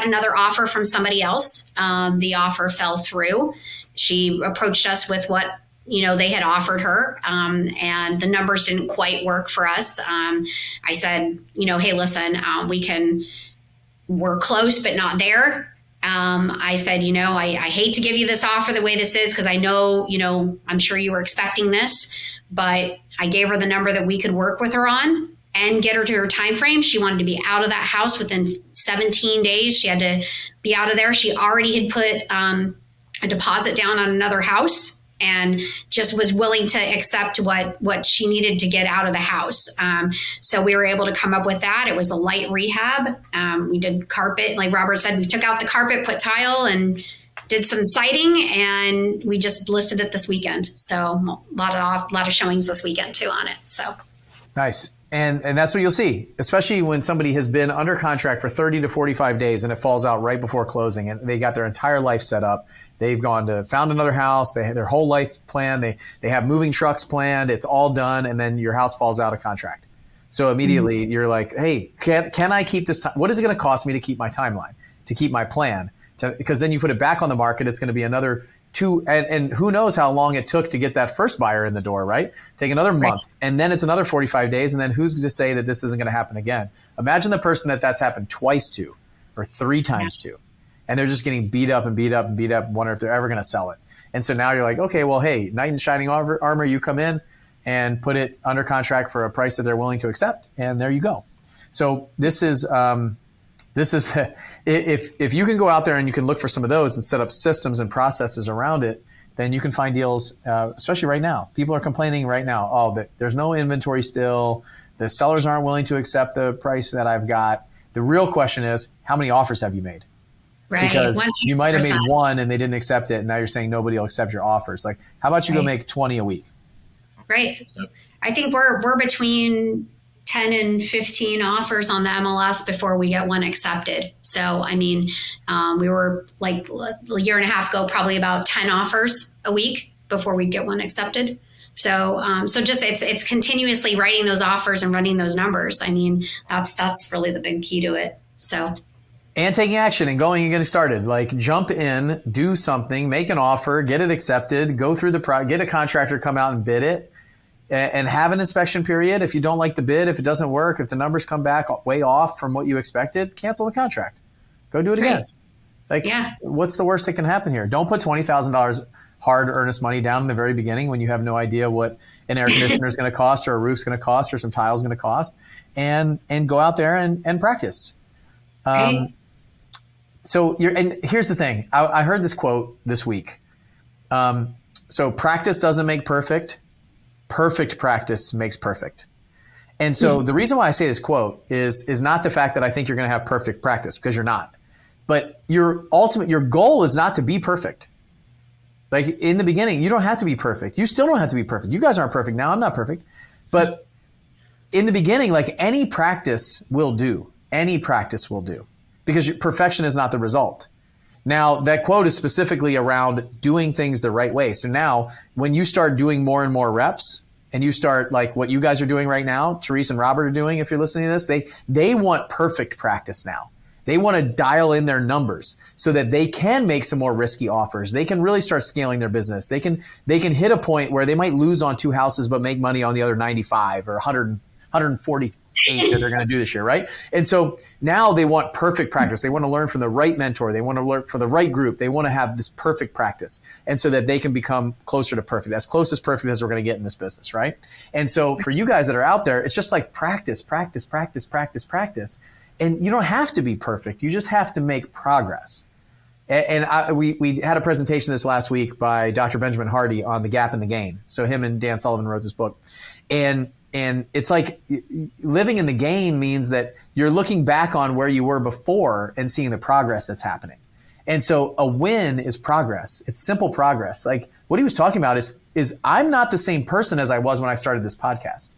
another offer from somebody else. The offer fell through. She approached us with what they had offered her, and the numbers didn't quite work for us. I said, hey, listen, we're close but not there. I said, I hate to give you this offer the way this is because I know, I'm sure you were expecting this, but I gave her the number that we could work with her on and get her to her time frame. She wanted to be out of that house within 17 days. She had to be out of there. She already had put a deposit down on another house and just was willing to accept what she needed to get out of the house. So we were able to come up with that. It was a light rehab. We did carpet. Like Robert said, we took out the carpet, put tile, and did some siding, and we just listed it this weekend. So a lot of showings this weekend too on it. So nice. And that's what you'll see, especially when somebody has been under contract for 30 to 45 days and it falls out right before closing and they got their entire life set up. They've found another house. They had their whole life planned. They have moving trucks planned. It's all done. And then your house falls out of contract. So immediately you're like, hey, can I keep this time? What is it going to cost me to keep my timeline, to keep my plan? Because then you put it back on the market. It's going to be another 2, and who knows how long it took to get that first buyer in the door, right? Take another month, and then it's another 45 days, and then who's to say that this isn't going to happen again? Imagine the person that's happened twice to, or 3 times to, and they're just getting beat up and beat up and beat up, and wonder if they're ever going to sell it. And so now you're like, okay, well, hey, knight in shining armor, you come in and put it under contract for a price that they're willing to accept, and there you go. So this is if you can go out there and you can look for some of those and set up systems and processes around it, then you can find deals, especially right now. People are complaining right now, there's no inventory still. The sellers aren't willing to accept the price that I've got. The real question is, how many offers have you made? Right. Because 100%. you might have made one and they didn't accept it, and now you're saying nobody will accept your offers. Like, how about you go make 20 a week? Right. I think we're between 10 and 15 offers on the MLS before we get one accepted. So, I mean, we were like a year and a half ago, probably about 10 offers a week before we'd get one accepted. So, just it's continuously writing those offers and running those numbers. I mean, that's really the big key to it. So. And taking action and going and getting started. Like, jump in, do something, make an offer, get it accepted, go through get a contractor come out and bid it, and have an inspection period. If you don't like the bid, if it doesn't work, if the numbers come back way off from what you expected, cancel the contract. Go do it again. Like, what's the worst that can happen here? Don't put $20,000 hard earnest money down in the very beginning when you have no idea what an air conditioner is going to cost, or a roof's going to cost, or some tiles going to cost, and go out there and practice. And here's the thing. I heard this quote this week. So practice doesn't make perfect. Perfect practice makes perfect. And so the reason why I say this quote is not the fact that I think you're going to have perfect practice, because you're not. But your goal is not to be perfect. Like, in the beginning, you don't have to be perfect. You still don't have to be perfect. You guys aren't perfect now. I'm not perfect. But in the beginning, like any practice will do, because perfection is not the result. Now, that quote is specifically around doing things the right way. So now when you start doing more and more reps, and you start like what you guys are doing right now, Therese and Robert are doing, if you're listening to this, they want perfect practice now. They want to dial in their numbers so that they can make some more risky offers. They can really start scaling their business. They can hit a point where they might lose on 2 houses but make money on the other 95 or 148 that they're going to do this year, right? And so now they want perfect practice. They want to learn from the right mentor. They want to learn from the right group. They want to have this perfect practice, and so that they can become closer to perfect, as close as perfect as we're going to get in this business, right? And so for you guys that are out there, it's just like practice. And you don't have to be perfect. You just have to make progress. And we had a presentation this last week by Dr. Benjamin Hardy on the gap in the gain. So him and Dan Sullivan wrote this book. And it's like living in the gain means that you're looking back on where you were before and seeing the progress that's happening. And so a win is progress. It's simple progress. Like what he was talking about is I'm not the same person as I was when I started this podcast.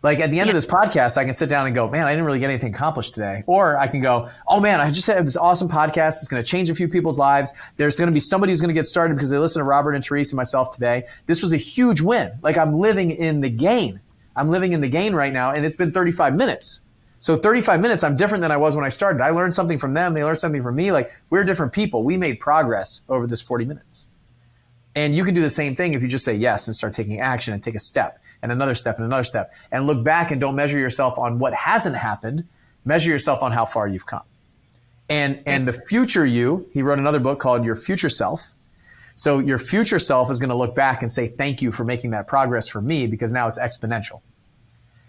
Like at the end of this podcast, I can sit down and go, man, I didn't really get anything accomplished today. Or I can go, oh man, I just had this awesome podcast. It's going to change a few people's lives. There's going to be somebody who's going to get started because they listen to Robert and Therese and myself today. This was a huge win. Like I'm living in the gain. I'm living in the gain right now. And it's been 35 minutes. So 35 minutes, I'm different than I was when I started. I learned something from them. They learned something from me. Like we're different people. We made progress over this 40 minutes. And you can do the same thing if you just say yes and start taking action and take a step and another step and another step and look back and don't measure yourself on what hasn't happened. Measure yourself on how far you've come. And the future you, he wrote another book called Your Future Self. So your future self is going to look back and say, thank you for making that progress for me because now it's exponential.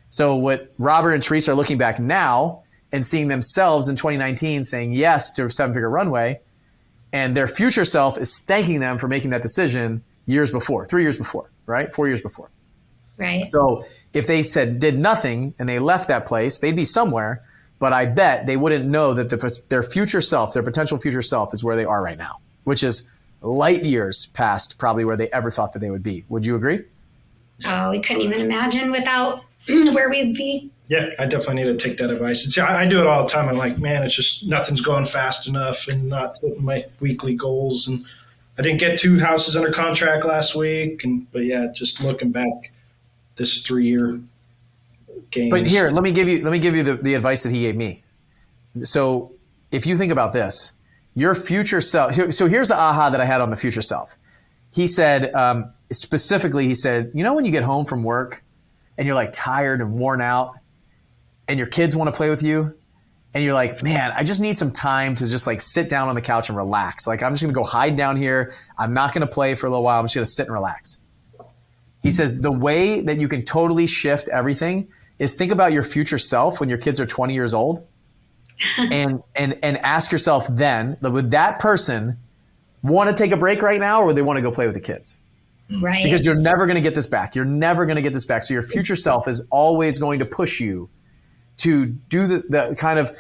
So what Robert and Therese are looking back now and seeing themselves in 2019 saying yes to a 7-figure runway, and their future self is thanking them for making that decision 3 years before, right? 4 years before. Right. So if they did nothing and they left that place, they'd be somewhere, but I bet they wouldn't know that their future self, their potential future self is where they are right now, which is light years past probably where they ever thought that they would be. Would you agree? Oh, we couldn't even imagine without where we'd be. Yeah, I definitely need to take that advice. I do it all the time. I'm like, man, it's just nothing's going fast enough and not hitting my weekly goals. And I didn't get 2 houses under contract last week. But yeah, just looking back, this 3-year game. But here, let me give you the advice that he gave me. So if you think about this, your future self. So here's the aha that I had on the future self. He said, specifically, you know, when you get home from work and you're like tired and worn out and your kids want to play with you and you're like, man, I just need some time to just like sit down on the couch and relax. Like, I'm just going to go hide down here. I'm not going to play for a little while. I'm just going to sit and relax. He says the way that you can totally shift everything is think about your future self when your kids are 20 years old and ask yourself then, would that person want to take a break right now or would they want to go play with the kids? Right. Because you're never going to get this back. You're never going to get this back. So your future self is always going to push you to do the kind of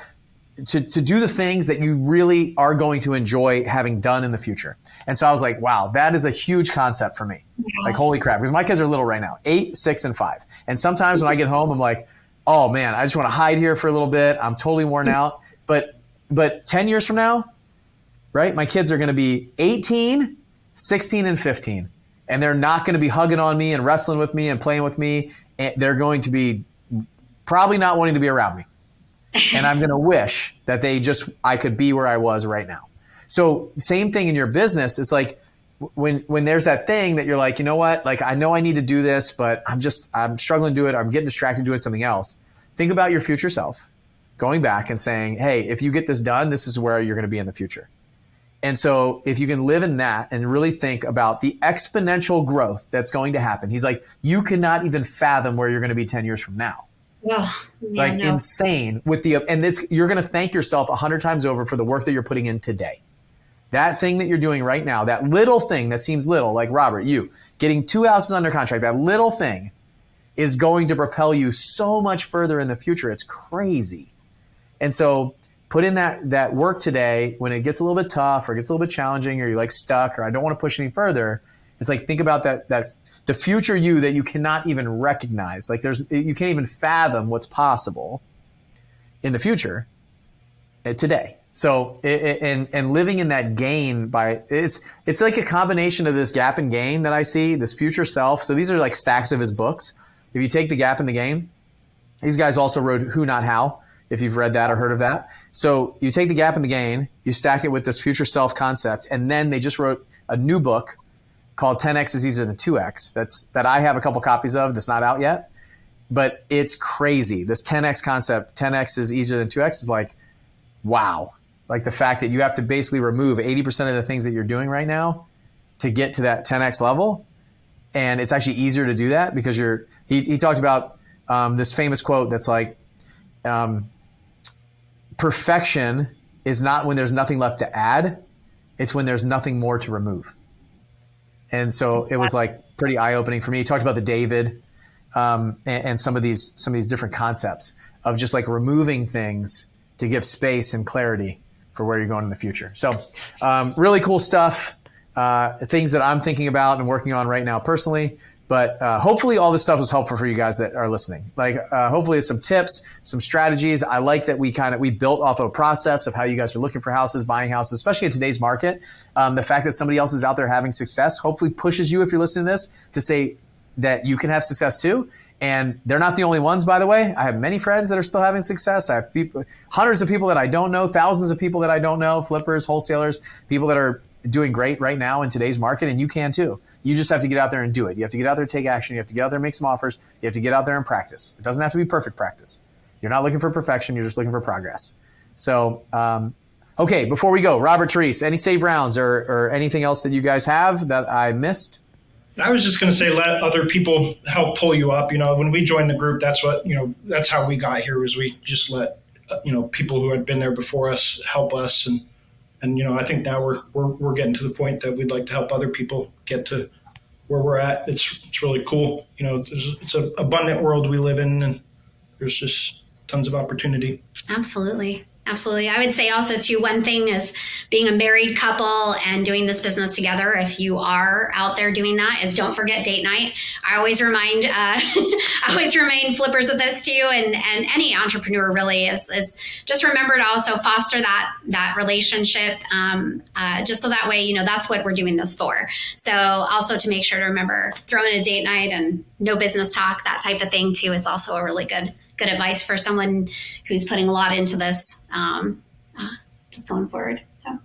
to do the things that you really are going to enjoy having done in the future. And so I was like, wow, that is a huge concept for me. Yeah. Like, holy crap. Because my kids are little right now, 8, 6, and 5. And sometimes when I get home, I'm like, oh man, I just want to hide here for a little bit. I'm totally worn out. But 10 years from now, right, my kids are going to be 18, 16, and 15. And they're not going to be hugging on me and wrestling with me and playing with me. And they're going to be probably not wanting to be around me. And I'm going to wish that I could be where I was right now. So same thing in your business. It's like when there's that thing that you're like, you know what? Like, I know I need to do this, but I'm struggling to do it. I'm getting distracted doing something else. Think about your future self going back and saying, hey, if you get this done, this is where you're going to be in the future. And so if you can live in that and really think about the exponential growth that's going to happen, he's like, you cannot even fathom where you're going to be 10 years from now. Oh, yeah, insane you're going to thank yourself 100 times over for the work that you're putting in today. That thing that you're doing right now, that little thing that seems little, like Robert, you getting 2 houses under contract, that little thing is going to propel you so much further in the future. It's crazy. And so put in that work today when it gets a little bit tough or gets a little bit challenging or you're like stuck or I don't want to push any further. It's like, think about that the future you that you cannot even recognize. Like you can't even fathom what's possible in the future today. So, and living in that gain it's like a combination of this gap and gain that I see, this future self. So these are like stacks of his books. If you take the gap and the gain, these guys also wrote Who Not How, if you've read that or heard of that. So you take the gap and the gain, you stack it with this future self concept, and then they just wrote a new book called 10X is Easier Than 2X. That I have a couple copies of, that's not out yet, but it's crazy. This 10X concept, 10X is easier than 2X, is like, wow. Like the fact that you have to basically remove 80% of the things that you're doing right now to get to that 10X level. And it's actually easier to do that because he talked about this famous quote that's like, perfection is not when there's nothing left to add, it's when there's nothing more to remove. And so it was like pretty eye-opening for me. He talked about the David and some of these different concepts of just like removing things to give space and clarity for where you're going in the future. So really cool stuff, things that I'm thinking about and working on right now personally. But hopefully all this stuff was helpful for you guys that are listening. Like hopefully it's some tips, some strategies. I like that we built off of a process of how you guys are looking for houses, buying houses, especially in today's market. The fact that somebody else is out there having success hopefully pushes you, if you're listening to this, to say that you can have success too. And they're not the only ones, by the way. I have many friends that are still having success. I have hundreds of people that I don't know, thousands of people that I don't know, flippers, wholesalers, people that are doing great right now in today's market, and you can too. You just have to get out there and do it. You have to get out there and take action. You have to get out there and make some offers. You have to get out there and practice. It doesn't have to be perfect practice. You're not looking for perfection. You're just looking for progress. So, okay, before we go, Robert, Therese, any save rounds or anything else that you guys have that I missed? I was just going to say, let other people help pull you up. When we joined the group, that's what, that's how we got here, was we just let, people who had been there before us help us. And I think now we're getting to the point that we'd like to help other people get to where we're at. It's really cool. It's an abundant world we live in, and there's just tons of opportunity. Absolutely. Absolutely. I would say also too, one thing is being a married couple and doing this business together. If you are out there doing that, is don't forget date night. I always remind flippers of this too, and any entrepreneur really is just remember to also foster that relationship, just so that way that's what we're doing this for. So also to make sure to remember throwing a date night and no business talk, that type of thing too, is also a really good advice for someone who's putting a lot into this, just going forward. So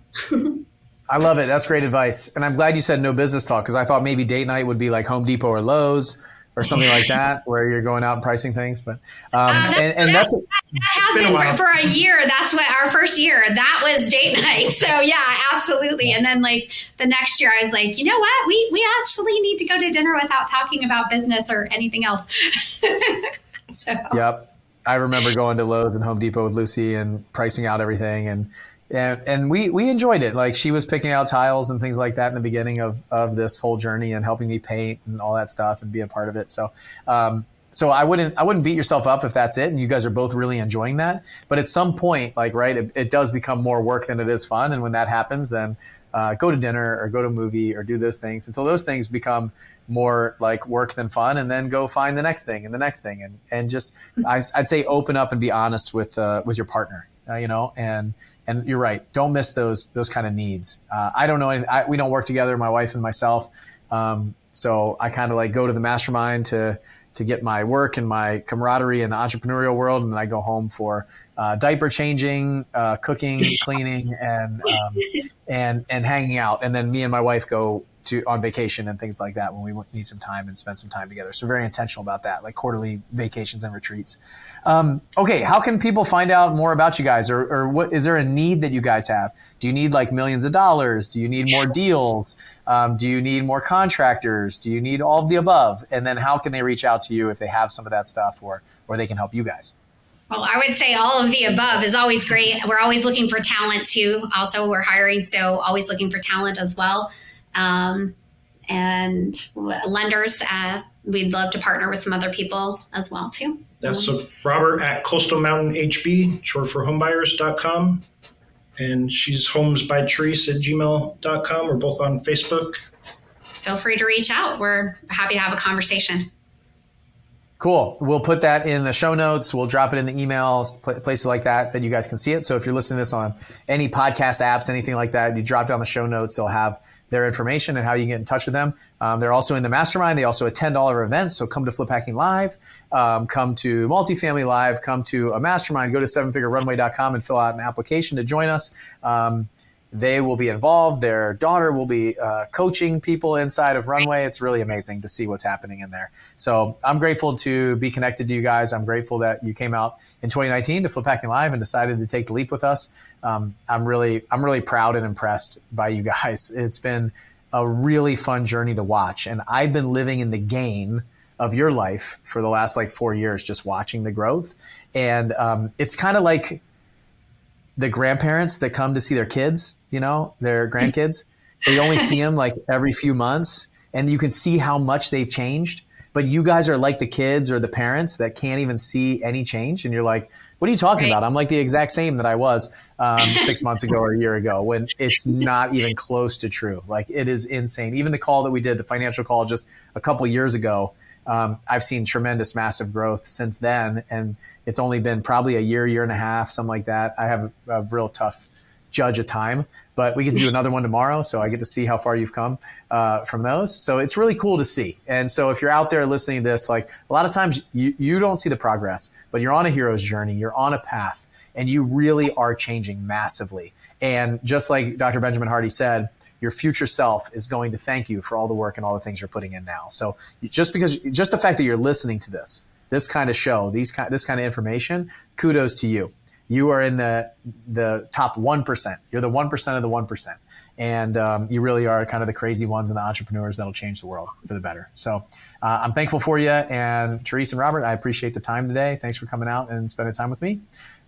I love it. That's great advice. And I'm glad you said no business talk, because I thought maybe date night would be like Home Depot or Lowe's or something like that, where you're going out and pricing things. But that has been for a year. That's what our first year, that was date night. So yeah, absolutely. And then like the next year I was like, you know what? We actually need to go to dinner without talking about business or anything else. So. Yep. I remember going to Lowe's and Home Depot with Lucy and pricing out everything. And we enjoyed it. Like, she was picking out tiles and things like that in the beginning of this whole journey and helping me paint and all that stuff and be a part of it. So, so I wouldn't beat yourself up if that's it. And you guys are both really enjoying that. But at some point, like, right, it does become more work than it is fun. And when that happens, then go to dinner or go to a movie or do those things until those things become more like work than fun, and then go find the next thing and the next thing. And just, I'd say open up and be honest with your partner, and you're right. Don't miss those kind of needs. I don't know. We don't work together, my wife and myself. So I kind of like go to the mastermind to get my work and my camaraderie in the entrepreneurial world. And then I go home for diaper changing, cooking, cleaning, and hanging out. And then me and my wife go on vacation and things like that when we need some time and spend some time together. So very intentional about that, like quarterly vacations and retreats. Okay, how can people find out more about you guys, or what is there a need that you guys have? Do you need like millions of dollars? Do you need more deals? Do you need more contractors? Do you need all of the above? And then how can they reach out to you if they have some of that stuff, or they can help you guys? Well, I would say all of the above is always great. We're always looking for talent too. Also, we're hiring, so always looking for talent as well. And lenders, we'd love to partner with some other people as well too. That's Robert at Coastal Mountain HB, short for homebuyers.com. And she's homesbytherese@gmail.com. We're both on Facebook. feel free to reach out. We're happy to have a conversation. Cool. We'll put that in the show notes. We'll drop it in the emails, places like that you guys can see it. So if you're listening to this on any podcast apps, anything like that, you drop down the show notes, they'll have their information and how you can get in touch with them. They're also in the mastermind. They also attend all our events. So come to Flip Hacking Live, come to Multifamily Live, come to a mastermind, go to sevenfigurerunway.com and fill out an application to join us. They will be involved. Their daughter will be coaching people inside of Runway. It's really amazing to see what's happening in there. So I'm grateful to be connected to you guys. I'm grateful that you came out in 2019 to Flip Hacking Live and decided to take the leap with us. I'm really proud and impressed by you guys. It's been a really fun journey to watch. And I've been living in the gain of your life for the last 4 years, just watching the growth. And it's kind of like the grandparents that come to see their kids, their grandkids. They only see them every few months, and you can see how much they've changed. But you guys are like the kids or the parents that can't even see any change. And you're like, what are you talking about? I'm like the exact same that I was 6 months ago or a year ago, when it's not even close to true. It is insane. Even the call that we did, the financial call just a couple of years ago, I've seen tremendous, massive growth since then. And it's only been probably a year and a half, something like that. I have a real tough judge of time, but we get to do another one tomorrow. So I get to see how far you've come from those. So it's really cool to see. And so if you're out there listening to this, a lot of times you don't see the progress, but you're on a hero's journey. You're on a path, and you really are changing massively. And just like Dr. Benjamin Hardy said, your future self is going to thank you for all the work and all the things you're putting in now. So just the fact that you're listening to this kind of show, this kind of information, kudos to you. You are in the top 1%. You're the 1% of the 1%. And you really are kind of the crazy ones and the entrepreneurs that'll change the world for the better. So I'm thankful for you. And Therese and Robert, I appreciate the time today. Thanks for coming out and spending time with me.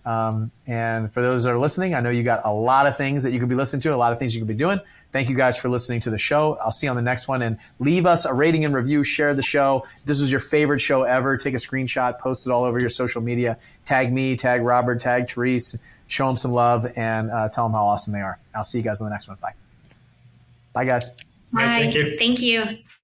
And for those that are listening, I know you got a lot of things that you could be listening to, a lot of things you could be doing. Thank you guys for listening to the show. I'll see you on the next one, and leave us a rating and review, share the show. If this was your favorite show ever, take a screenshot, post it all over your social media, tag me, tag Robert, tag Therese, show them some love, and tell them how awesome they are. I'll see you guys on the next one. Bye. Bye, guys. Bye. Thank you. Thank you.